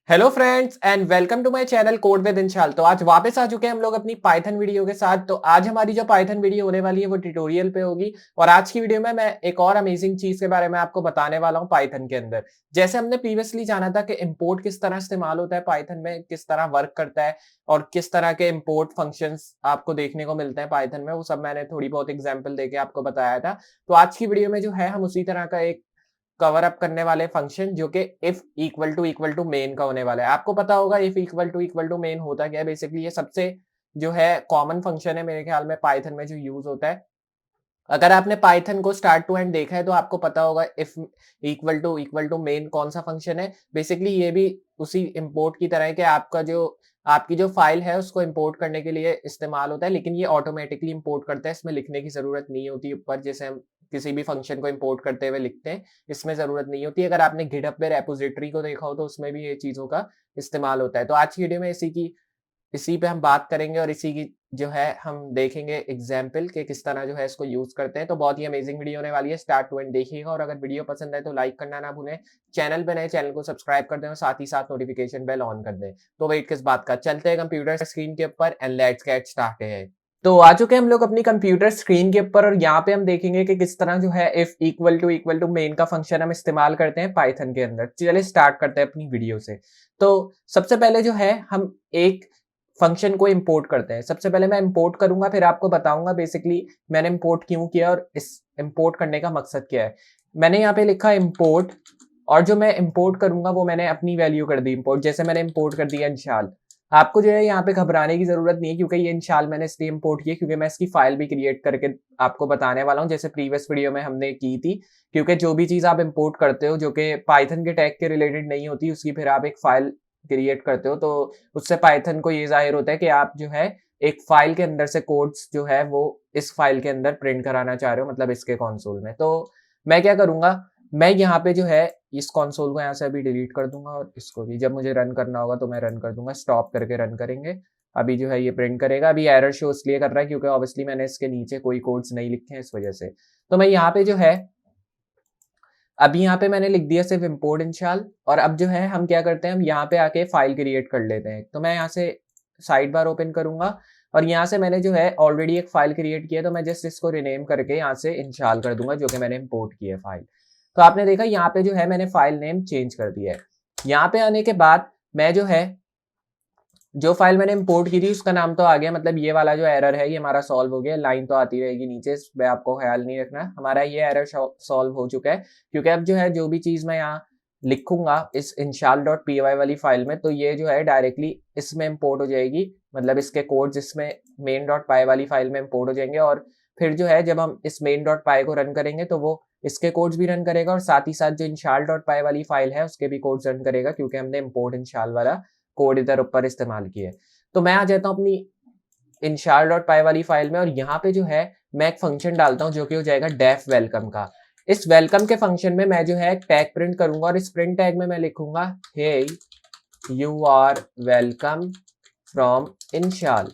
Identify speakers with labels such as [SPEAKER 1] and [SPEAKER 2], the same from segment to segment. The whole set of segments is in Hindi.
[SPEAKER 1] Hello friends and welcome to my channel code with Inshal. तो आज वापस आ चुके हैं हम लोग अपनी पाइथन वीडियो के साथ। तो आज हमारी जो पाइथन वीडियो होने वाली है वो ट्यूटोरियल पे होगी और आज की वीडियो में मैं एक और अमेजिंग चीज के बारे में आपको बताने वाला हूं पाइथन के अंदर। जैसे हमने प्रीवियसली जाना था कि इंपोर्ट किस तरह इस्तेमाल होता है पाइथन में, किस तरह वर्क करता है और किस तरह के इंपोर्ट फंक्शंस आपको देखने को मिलते हैं पाइथन में, वो सब मैंने थोड़ी बहुत एग्जाम्पल देके आपको बताया था। तो आज की वीडियो में जो है हम उसी तरह का एक कवर अप करने वाले फंक्शन जो कि इफ इक्वल टू मेन का होने वाला है। आपको पता होगा इफ इक्वल टू मेन होता क्या है। बेसिकली ये सबसे जो है कॉमन फंक्शन है मेरे ख्याल में पाइथन में जो यूज होता है। अगर आपने पाइथन को स्टार्ट टू एंड देखा है तो आपको पता होगा इफ इक्वल टू मेन कौन सा फंक्शन है। बेसिकली ये भी उसी इंपोर्ट की तरह है कि आपकी जो फाइल है उसको इंपोर्ट करने के लिए इस्तेमाल होता है, लेकिन ये ऑटोमेटिकली इंपोर्ट करता है। इसमें लिखने की जरूरत नहीं होती ऊपर, जैसे हम किसी भी फंक्शन को इंपोर्ट करते हुए लिखते हैं, इसमें जरूरत नहीं होती। अगर आपने गिटहब पे रेपोजिटरी को देखा हो तो उसमें भी ये चीजों का इस्तेमाल होता है। तो आज की वीडियो में इसी पे हम बात करेंगे और इसी की जो है हम देखेंगे एग्जाम्पल के किस तरह जो है इसको यूज करते हैं। तो बहुत ही अमेजिंग वीडियो होने वाली है, स्टार्ट टू एंड देखिएगा और अगर वीडियो पसंद आए तो लाइक करना ना भूलें। चैनल पे नए चैनल को सब्सक्राइब कर दें और साथ ही साथ नोटिफिकेशन बेल ऑन कर दें। तो वेट किस बात का, चलते हैं कंप्यूटर स्क्रीन के ऊपर एंड लेट्स गेट स्टार्टेड। तो आ चुके हैं हम लोग अपनी कंप्यूटर स्क्रीन के ऊपर और यहाँ पे हम देखेंगे कि किस तरह जो है इफ इक्वल टू मेन का फंक्शन हम इस्तेमाल करते हैं पाइथन के अंदर। चलिए स्टार्ट करते हैं अपनी वीडियो से। तो सबसे पहले जो है हम एक फंक्शन को इंपोर्ट करते हैं। सबसे पहले मैं इंपोर्ट करूंगा, फिर आपको बताऊंगा बेसिकली मैंने इंपोर्ट क्यों किया और इस इंपोर्ट करने का मकसद क्या है। मैंने यहाँ पे लिखा इंपोर्ट और जो मैं इंपोर्ट करूंगा वो मैंने अपनी वैल्यू कर दी इंपोर्ट। जैसे मैंने इंपोर्ट कर दिया इंशाल। आपको जो है यहाँ पे घबराने की जरूरत नहीं है क्योंकि ये इंशाल मैंने इसलिए इंपोर्ट किया क्योंकि मैं इसकी फाइल भी क्रिएट करके आपको बताने वाला हूँ, जैसे प्रीवियस वीडियो में हमने की थी। क्योंकि जो भी चीज आप इंपोर्ट करते हो जो कि पाइथन के टैग के रिलेटेड नहीं होती, उसकी फिर आप एक फाइल क्रिएट करते हो तो उससे पाइथन को ये जाहिर होता है कि आप जो है एक फाइल के अंदर से कोड्स जो है वो इस फाइल के अंदर प्रिंट कराना चाह रहे हो, मतलब इसके कंसोल में। तो मैं क्या करूंगा, मैं यहाँ पे जो है इस कंसोल को यहाँ से अभी डिलीट कर दूंगा और इसको भी जब मुझे रन करना होगा तो मैं रन कर दूंगा, स्टॉप करके रन करेंगे। अभी जो है ये प्रिंट करेगा। अभी एरर शो इसलिए कर रहा है क्योंकि ऑब्वियसली मैंने इसके नीचे कोई कोड्स नहीं लिखे हैं इस वजह से। तो मैं यहाँ पे जो है अभी यहाँ पे मैंने लिख दिया सिर्फ इम्पोर्ट इंशाल। और अब जो है हम क्या करते हैं, हम यहाँ पे आके फाइल क्रिएट कर लेते हैं। तो मैं यहाँ से साइड बार ओपन करूंगा और यहाँ से मैंने जो है ऑलरेडी एक फाइल क्रिएट किया, तो मैं जस्ट इसको रिनेम करके यहाँ से इंशाल कर दूंगा जो कि मैंने इम्पोर्ट की है फाइल। तो आपने देखा यहाँ पे जो है मैंने फाइल नेम चेंज कर दिया है। यहाँ पे आने के बाद मैं जो है जो फाइल मैंने इंपोर्ट की थी उसका नाम तो आ गया, मतलब ये वाला जो एरर है ये हमारा सॉल्व हो गया। लाइन तो आती रहेगी नीचे, इस पे आपको ख्याल नहीं रखना, हमारा ये एरर सॉल्व हो चुका है। क्योंकि अब जो है जो भी चीज मैं यहाँ लिखूंगा इस इंशाल.py वाली फाइल में तो ये जो है डायरेक्टली इसमें इंपोर्ट हो जाएगी, मतलब इसके कोड्स इसमें main.py वाली फाइल में इंपोर्ट हो जाएंगे। और फिर जो है जब हम इस main.py को रन करेंगे तो वो इसके कोड्स भी रन करेगा और साथ ही साथ जो इंशाल.py वाली फाइल है उसके भी कोड्स रन करेगा क्योंकि हमने इंपोर्ट इंशाल वाला कोड इधर ऊपर इस्तेमाल किए। तो मैं आ जाता हूँ अपनी इंशाल.py वाली फाइल में और यहाँ पे जो है मैं एक फंक्शन डालता हूँ जो कि हो जाएगा डेफ वेलकम का। इस वेलकम के फंक्शन में मैं जो है एक टैग प्रिंट करूंगा और इस प्रिंट टैग में मैं लिखूंगा हे यू आर वेलकम फ्रॉम इंशाल।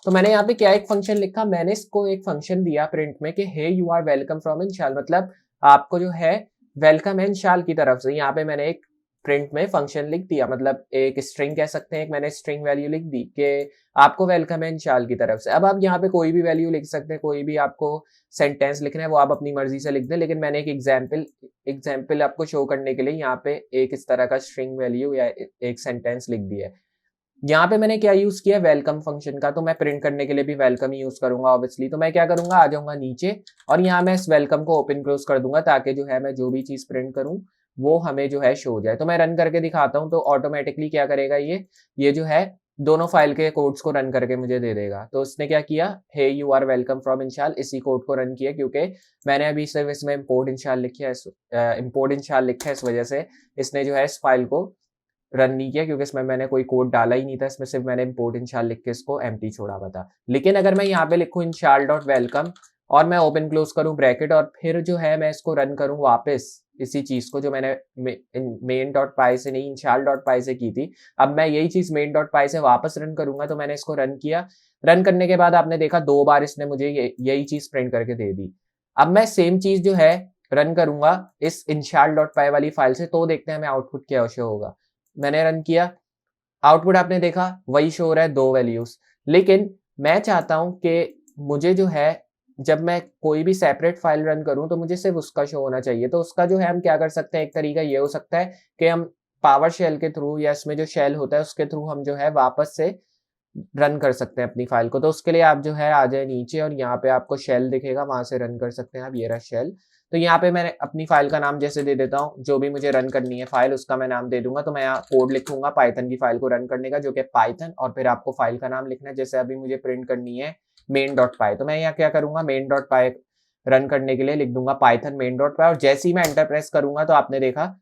[SPEAKER 1] तो मैंने यहाँ पे क्या एक फंक्शन लिखा, मैंने इसको एक फंक्शन दिया प्रिंट में कि हे यू आर वेलकम फ्रॉम इंशाल, मतलब आपको जो है वेलकम है इंशाल की तरफ से। यहाँ पे मैंने एक प्रिंट में फंक्शन लिख दिया, मतलब एक स्ट्रिंग कह सकते हैं, एक मैंने स्ट्रिंग वैल्यू लिख दी कि आपको वेलकम है इंशाल की तरफ से। अब आप यहाँ पे कोई भी वैल्यू लिख सकते हैं, कोई भी आपको सेंटेंस लिखना है वो आप अपनी मर्जी से लिख दें, लेकिन मैंने एक एग्जाम्पल आपको शो करने के लिए यहाँ पे एक इस तरह का स्ट्रिंग वैल्यू या एक सेंटेंस लिख दिया है। यहाँ पे मैंने क्या यूज किया, वेलकम फंक्शन का। तो मैं प्रिंट करने के लिए भी वेलकम ही यूज करूंगा ऑब्वियसली। तो मैं क्या करूंगा, आ जाऊंगा नीचे और यहाँ मैं इस वेलकम को ओपन क्लोज कर दूंगा ताकि जो है मैं जो भी चीज प्रिंट करूं वो हमें जो है शो हो जाए। तो मैं रन करके दिखाता हूँ तो ऑटोमेटिकली क्या करेगा ये जो है दोनों फाइल के कोड्स को रन करके मुझे दे देगा। तो उसने क्या किया, हे यू आर वेलकम फ्रॉम इंशाल, इसी कोड को रन किया क्योंकि मैंने अभी सिर्फ इसमें इम्पोर्ट इंशाल लिखा है, इम्पोर्ट इंशाल लिखा है, इस वजह से इसने जो है इस फाइल को रन नहीं किया क्योंकि इसमें मैंने कोई कोड डाला ही नहीं था, इसमें सिर्फ मैंने इम्पोर्ट इंशाल लिख के इसको एम्प्टी छोड़ा हुआ था। लेकिन अगर मैं यहाँ पे लिखूँ इंशाल डॉट वेलकम और मैं ओपन क्लोज करूँ ब्रैकेट और फिर जो है मैं इसको रन करूँ वापस इसी चीज को जो मैंने main.py से नहीं इंशाल.py से की थी, अब मैं यही चीज main.py से वापस रन करूंगा। तो मैंने इसको रन किया, रन करने के बाद आपने देखा 2 बार इसने मुझे यही चीज प्रिंट करके दे दी। अब मैं सेम चीज जो है रन करूंगा इस इंशाल.py वाली फाइल से, तो देखते हैं हमें आउटपुट क्या शो होगा। मैंने रन किया, आउटपुट आपने देखा वही शो हो रहा है 2 वैल्यूज। लेकिन मैं चाहता हूं कि मुझे जो है जब मैं कोई भी सेपरेट फाइल रन करूं तो मुझे सिर्फ उसका शो होना चाहिए। तो उसका जो है हम क्या कर सकते हैं, एक तरीका ये हो सकता है कि हम पावर शेल के थ्रू या इसमें जो शेल होता है उसके थ्रू हम जो है वापस से रन कर सकते हैं अपनी फाइल को। तो उसके लिए आप जो है आ जाए नीचे और यहाँ पे आपको शेल दिखेगा, वहां से रन कर सकते हैं आप। ये रहा शेल। तो यहाँ पे मैंने अपनी फाइल का नाम जैसे दे देता हूँ, जो भी मुझे रन करनी है फाइल उसका मैं नाम दे दूंगा। तो मैं यहाँ कोड लिखूंगा पाइथन की फाइल को रन करने का, जो कि पाइथन, और फिर आपको फाइल का नाम लिखना है। जैसे अभी मुझे प्रिंट करनी है main.py, तो मैं यहाँ क्या करूंगा, main.py रन करने के लिए लिख दूंगा पाइथन main.py, और जैसे ही मैं एंटर प्रेस करूंगा तो आपने देखा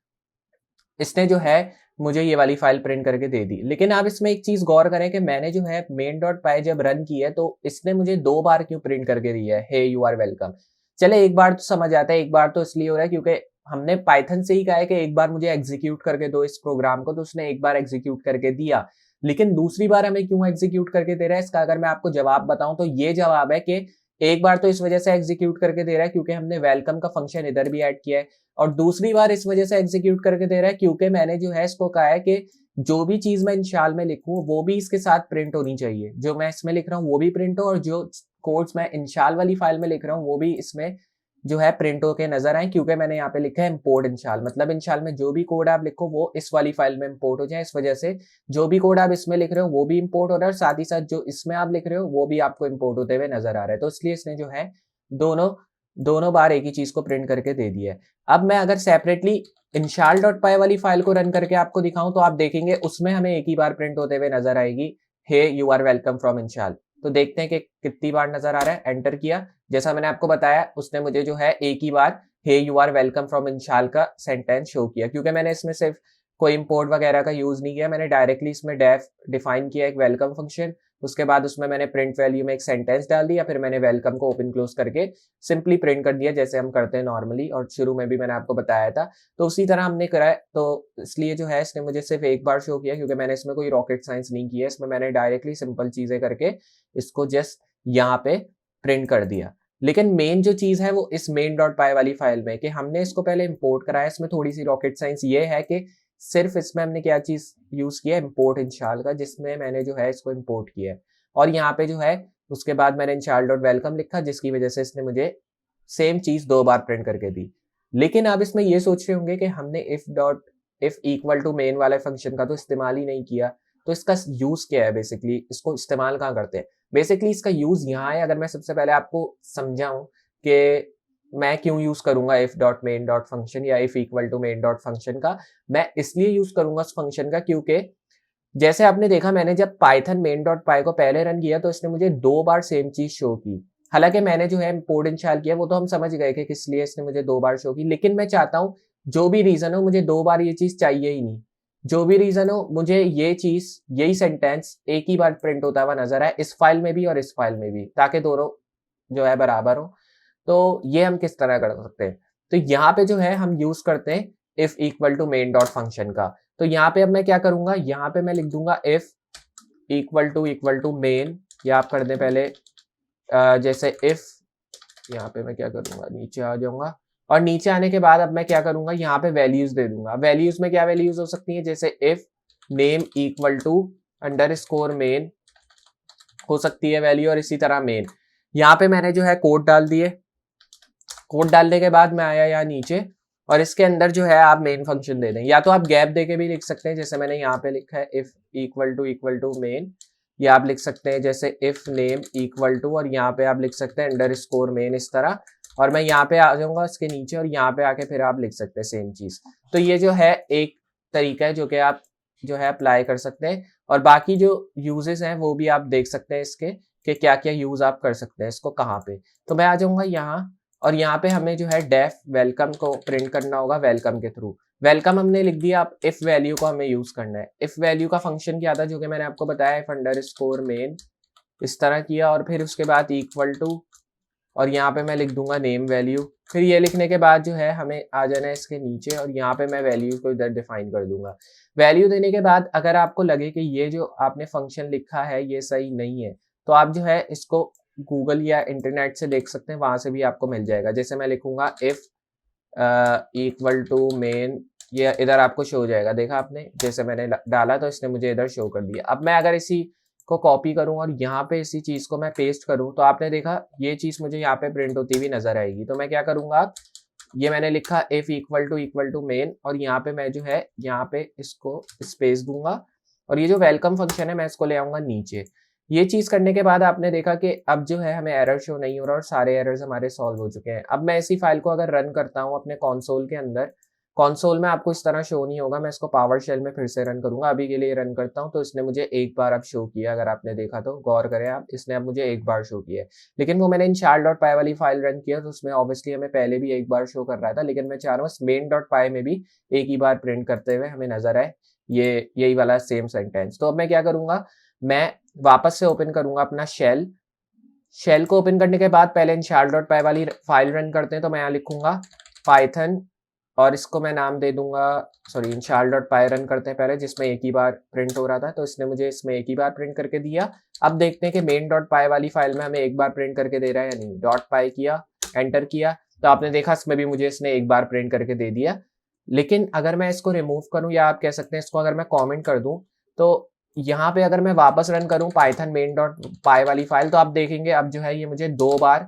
[SPEAKER 1] इसने जो है मुझे ये वाली फाइल प्रिंट करके दे दी। लेकिन आप इसमें एक चीज गौर करें कि मैंने जो है main.py जब रन की है तो इसने मुझे 2 बार क्यों प्रिंट करके दी है, हे यू आर वेलकम। चले एक बार तो समझ आता है, एक बार तो इसलिए हो रहा है क्योंकि हमने पाइथन से ही कहा है कि एक बार मुझे एग्जीक्यूट करके दो इस प्रोग्राम को, तो उसने एक बार एग्जीक्यूट करके दिया। लेकिन दूसरी बार हमें क्यों एग्जीक्यूट करके दे रहा है, इसका अगर मैं आपको जवाब बताऊं तो ये जवाब है कि एक बार तो इस वजह से एग्जीक्यूट करके दे रहा है क्योंकि हमने वेलकम का फंक्शन इधर भी ऐड किया है, और दूसरी बार इस वजह से एग्जीक्यूट करके दे रहा है क्योंकि मैंने जो है इसको कहा है कि जो भी चीज मैं इंशाल में लिखूं वो भी इसके साथ प्रिंट होनी चाहिए। जो मैं इसमें लिख रहा हूँ वो भी प्रिंट हो, और जो कोड्स मैं इंशाल वाली फाइल में लिख रहा हूँ वो भी इसमें जो है प्रिंट होके नजर आए, क्योंकि मैंने यहाँ पे लिखा है इम्पोर्ट इंशाल। मतलब इंशाल में जो भी कोड आप लिखो वो इस वाली फाइल में इम्पोर्ट हो जाए। इस वजह से जो भी कोड आप इसमें लिख रहे हो वो भी इम्पोर्ट हो रहा है, और साथ ही साथ जो इसमें आप लिख रहे हो वो भी आपको इम्पोर्ट होते हुए नजर आ रहा है। तो इसलिए इसने जो है दोनों दोनों बार एक ही चीज को प्रिंट करके दे दिया है। अब मैं अगर सेपरेटली इंशाल.py वाली फाइल को रन करके आपको दिखाऊं तो आप देखेंगे उसमें हमें एक ही बार प्रिंट होते हुए नजर आएगी, हे यू आर वेलकम फ्रॉम इंशाल। तो देखते हैं कि कितनी बार नजर आ रहा है। एंटर किया, जैसा मैंने आपको बताया उसने मुझे जो है एक ही बार हे यू आर वेलकम फ्रॉम इंशाल का सेंटेंस शो किया, क्योंकि मैंने इसमें सिर्फ कोई इंपोर्ट वगैरह का यूज नहीं किया। मैंने डायरेक्टली इसमें डेफ डिफाइन किया एक वेलकम फंक्शन, उसके बाद उसमें मैंने प्रिंट वैल्यू में एक सेंटेंस डाल दिया, फिर मैंने वेलकम को ओपन क्लोज करके सिंपली प्रिंट कर दिया जैसे हम करते हैं नॉर्मली, और शुरू में भी मैंने आपको बताया था। तो उसी तरह हमने करा है। तो इसलिए जो है इसने मुझे सिर्फ एक बार शो किया क्योंकि मैंने इसमें कोई रॉकेट साइंस नहीं किया। इसमें मैंने डायरेक्टली सिंपल चीजें करके इसको जस्ट यहाँ पे प्रिंट कर दिया। लेकिन मेन जो चीज है वो इस main.py वाली फाइल में कि हमने इसको पहले इंपोर्ट कराया। इसमें थोड़ी सी रॉकेट साइंस ये है कि सिर्फ इसमें हमने क्या चीज यूज किया है, इंपोर्ट इंशाल का, जिसमें मैंने जो है इसको इंपोर्ट किया है। और यहाँ पे जो है उसके बाद मैंने इंशाल डॉट वेलकम लिखा, जिसकी वजह से इसने मुझे सेम चीज 2 बार प्रिंट करके दी। लेकिन आप इसमें ये सोच रहे होंगे कि हमने इफ इक्वल टू मेन वाले फंक्शन का तो इस्तेमाल ही नहीं किया, तो इसका यूज क्या है, बेसिकली इसको इस्तेमाल कहाँ करते हैं। बेसिकली इसका यूज यहाँ है। अगर मैं सबसे पहले आपको समझाऊं कि मैं क्यों यूज करूंगा if dot main dot function या if equal to main dot function का, मैं इसलिए यूज करूंगा उस फंक्शन का क्योंकि जैसे आपने देखा मैंने जब पाइथन main.py को पहले रन किया तो इसने मुझे 2 बार सेम चीज शो की। हालांकि मैंने जो है इंपोर्ट इंस्टॉल किया वो तो हम समझ गए कि किस लिए इसने मुझे 2 बार शो की, लेकिन मैं चाहता हूं जो भी रीजन हो मुझे 2 बार ये चीज चाहिए ही नहीं। जो भी रीजन हो मुझे ये चीज, यही सेंटेंस एक ही बार प्रिंट होता हुआ नजर आए, इस फाइल में भी और इस फाइल में भी, ताकि दोनों जो है बराबर हो। तो ये हम किस तरह कर सकते हैं, तो यहाँ पे जो है हम यूज करते हैं if equal to main dot function का। तो यहाँ पे अब मैं क्या करूंगा, यहाँ पे मैं लिख दूंगा इफ इक्वल टू मेन, या आप कर दें पहले जैसे इफ, यहाँ पे मैं क्या करूंगा नीचे आ जाऊंगा, और नीचे आने के बाद अब मैं क्या करूंगा यहाँ पे वैल्यूज दे दूंगा। वैल्यूज में क्या वैल्यूज हो सकती है, जैसे if name equal to underscore main हो सकती है वैल्यू, और इसी तरह मेन। यहाँ पे मैंने जो है कोड डाल दिए। कोड डालने के बाद मैं आया यहाँ नीचे, और इसके अंदर जो है आप मेन फंक्शन दे दें, या तो आप गैप देके भी लिख सकते हैं जैसे मैंने यहाँ पे लिखा है इफ इक्वल टू मेन, या आप लिख सकते हैं जैसे इफ नेम इक्वल टू, और यहाँ पे आप लिख सकते हैं अंडरस्कोर मेन इस तरह, और मैं यहाँ पे आ जाऊंगा इसके नीचे, और यहाँ पे आके फिर आप लिख सकते हैं सेम चीज। तो ये जो है एक तरीका है जो कि आप जो है अप्लाई कर सकते हैं, और बाकी जो यूजेस हैं वो भी आप देख सकते हैं इसके कि क्या क्या यूज आप कर सकते हैं इसको कहाँ पे। तो मैं आ जाऊंगा यहाँ, और यहाँ पे हमें जो है डेफ वेलकम को प्रिंट करना होगा वेलकम के थ्रू। वेलकम हमने लिख दिया, अब इफ वैल्यू को हमें यूज करना है। इफ वैल्यू का फंक्शन क्या था जो कि मैंने आपको बताया, इफ अंडरस्कोर मेन इस तरह किया, और फिर उसके बाद इक्वल टू, और यहाँ पे मैं लिख दूंगा नेम वैल्यू। फिर ये लिखने के बाद जो है हमें आ जाना है इसके नीचे, और यहाँ पे मैं वैल्यू को इधर डिफाइन कर दूंगा। वैल्यू देने के बाद अगर आपको लगे कि ये जो आपने फंक्शन लिखा है ये सही नहीं है, तो आप जो है इसको गूगल या इंटरनेट से देख सकते हैं, वहां से भी आपको मिल जाएगा। जैसे मैं लिखूंगा इफ इक्वल टू मेन ये इधर आपको शो हो जाएगा, देखा आपने, जैसे मैंने डाला तो इसने मुझे इधर शो कर दिया। अब मैं अगर इसी को कॉपी करूं और यहाँ पे इसी चीज को मैं पेस्ट करूं तो आपने देखा ये चीज मुझे यहाँ पे प्रिंट होती हुई नजर आएगी। तो मैं क्या करूंगा, ये मैंने लिखा इफ इक्वल टू मेन, और यहाँ पे मैं जो है यहाँ पे इसको स्पेस दूंगा, और ये जो वेलकम फंक्शन है मैं इसको ले आऊंगा नीचे। ये चीज करने के बाद आपने देखा कि अब जो है हमें एरर शो नहीं हो रहा और सारे एरर्स हमारे सॉल्व हो चुके हैं। अब मैं इसी फाइल को अगर रन करता हूँ अपने कंसोल के अंदर, कंसोल में आपको इस तरह शो नहीं होगा, मैं इसको पावर शेल में फिर से रन करूंगा। अभी के लिए रन करता हूँ तो इसने मुझे एक बार अब शो किया, अगर आपने देखा तो गौर करें आप, इसने अब मुझे एक बार शो किया है। लेकिन वो मैंने initial.py वाली फाइल रन किया तो उसमें ऑब्वियसली हमें पहले भी एक बार शो कर रहा था, लेकिन मैं चाह रहा हूँ main.py में भी एक ही बार प्रिंट करते हुए हमें नजर आए ये यही वाला सेम सेंटेंस। तो अब मैं क्या करूंगा, मैं वापस से ओपन करूंगा अपना शेल। शेल को ओपन करने के बाद पहले initial.py वाली फाइल रन करते हैं, तो मैं यहाँ लिखूंगा पाइथन, और इसको मैं नाम दे दूंगा, सॉरी initial.py रन करते हैं पहले, जिसमें एक ही बार प्रिंट हो रहा था, तो इसने मुझे इसमें एक ही बार प्रिंट करके दिया। अब देखते हैं कि main.py वाली फाइल में हमें एक बार प्रिंट करके दे रहा है या नहीं। .py किया, एंटर किया, तो आपने देखा इसमें भी मुझे इसने एक बार प्रिंट करके दे दिया। लेकिन अगर मैं इसको रिमूव करूं, या आप कह सकते हैं इसको अगर मैं कॉमेंट कर दूं, तो यहाँ पे अगर मैं वापस रन करूं पाइथन main.py वाली फाइल, तो आप देखेंगे अब जो है ये मुझे 2 बार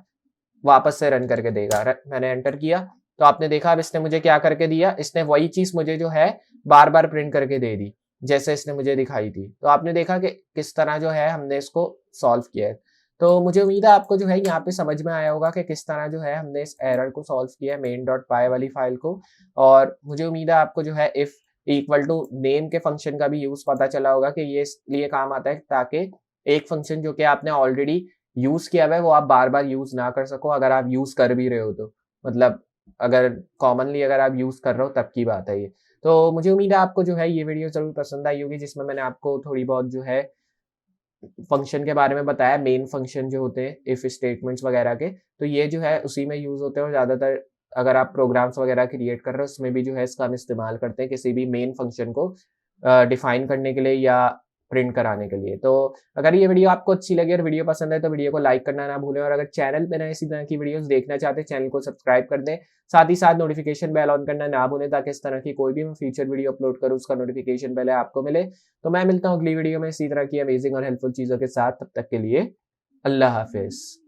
[SPEAKER 1] वापस से रन करके देगा। मैंने एंटर किया तो आपने देखा अब इसने मुझे क्या करके दिया, इसने वही चीज मुझे जो है बार बार प्रिंट करके दे दी जैसे इसने मुझे दिखाई थी। तो आपने देखा कि किस तरह जो है हमने इसको सॉल्व किया है। तो मुझे उम्मीद है आपको जो है यहाँ पे समझ में आया होगा कि किस तरह जो है हमने इस एरर को सॉल्व किया है main.py वाली फाइल को। और मुझे उम्मीद है आपको जो है इफ इक्वल टू नेम के फंक्शन का भी यूज पता चला होगा कि ये इसलिए काम आता है ताकि एक फंक्शन जो कि आपने ऑलरेडी यूज किया हुआ है वो आप बार बार यूज ना कर सको, अगर आप यूज कर भी रहे हो तो, मतलब अगर कॉमनली अगर आप यूज कर रहे हो तब की बात है ये। तो मुझे उम्मीद है आपको जो है ये वीडियो जरूर पसंद आई होगी, जिसमें मैंने आपको थोड़ी बहुत जो है फंक्शन के बारे में बताया, मेन फंक्शन जो होते हैं इफ स्टेटमेंट्स वगैरह के, तो ये जो है उसी में यूज होते हैं। और ज्यादातर अगर आप प्रोग्राम्स वगैरह क्रिएट कर रहे हो उसमें भी जो है इसका हम इस्तेमाल करते हैं किसी भी मेन फंक्शन को डिफाइन करने के लिए या प्रिंट कराने के लिए। तो अगर ये वीडियो आपको अच्छी लगी और वीडियो पसंद है तो वीडियो को लाइक करना ना भूलें, और अगर चैनल पे ना इसी तरह की वीडियोस देखना चाहते हैं चैनल को सब्सक्राइब कर दें। साथ ही साथ नोटिफिकेशन बेल ऑन करना ना भूलें ताकि इस तरह की कोई भी मैं फ्यूचर वीडियो अपलोड करूँ उसका नोटिफिकेशन पहले आपको मिले। तो मैं मिलता हूँ अगली वीडियो में इसी तरह की अमेजिंग और हेल्पफुल चीजों के साथ, तब तक के लिए अल्लाह हाफिज।